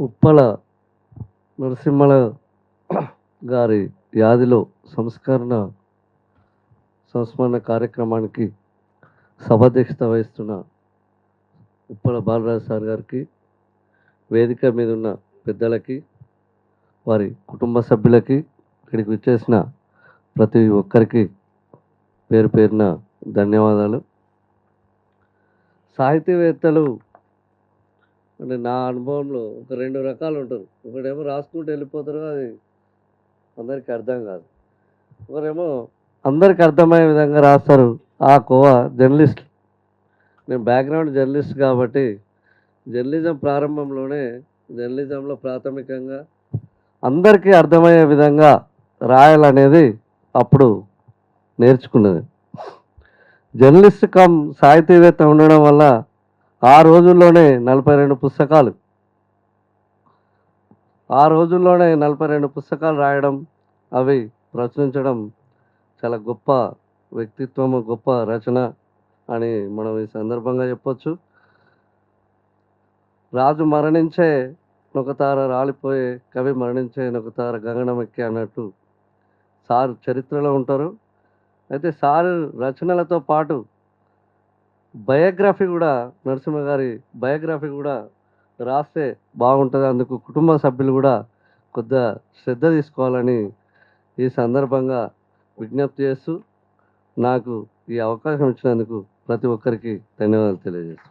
ఉప్పల నరసింహల గారి యాదిలో సంస్మరణ కార్యక్రమానికి సభాధ్యక్షత వహిస్తున్న ఉప్పల బాలరాజు సార్ గారికి, వేదిక మీద ఉన్న పెద్దలకి, వారి కుటుంబ సభ్యులకి, ఇక్కడికి విచ్చేసిన ప్రతి ఒక్కరికి పేరు పేరున ధన్యవాదాలు. సాహితీవేత్తలు అంటే నా అనుభవంలో ఒక 2 రకాలు ఉంటారు. ఒకడేమో రాసుకుంటూ వెళ్ళిపోతారు, అది అందరికీ అర్థం కాదు. ఒకరేమో అందరికి అర్థమయ్యే విధంగా రాస్తారు, ఆ కోవా జర్నలిస్ట్. నేను బ్యాక్గ్రౌండ్ జర్నలిస్ట్ కాబట్టి జర్నలిజంలో ప్రాథమికంగా అందరికీ అర్థమయ్యే విధంగా రాయాలనేది అప్పుడు నేర్చుకున్నది. జర్నలిస్ట్ కమ్ సాహితీవేత్త ఉండడం వల్ల ఆ రోజుల్లోనే 42 పుస్తకాలు రాయడం, అవి ప్రచురించడం చాలా గొప్ప వ్యక్తిత్వము, గొప్ప రచన అని మనం ఈ సందర్భంగా చెప్పొచ్చు. రాజు మరణించే నొకతార రాలిపోయే, కవి మరణించే నొకతార గగనం ఎక్కే అన్నట్టు సార్ చరిత్రలో ఉంటారు. అయితే సార్ రచనలతో పాటు బయోగ్రఫీ కూడా, నరసింహ గారి బయోగ్రఫీ కూడా రాస్తే బాగుంటుంది. అందుకు కుటుంబ సభ్యులు కూడా కొద్దిగా శ్రద్ధ తీసుకోవాలని ఈ సందర్భంగా విజ్ఞప్తి చేస్తూ, నాకు ఈ అవకాశం ఇచ్చినందుకు ప్రతి ఒక్కరికి ధన్యవాదాలు తెలియజేస్తాను.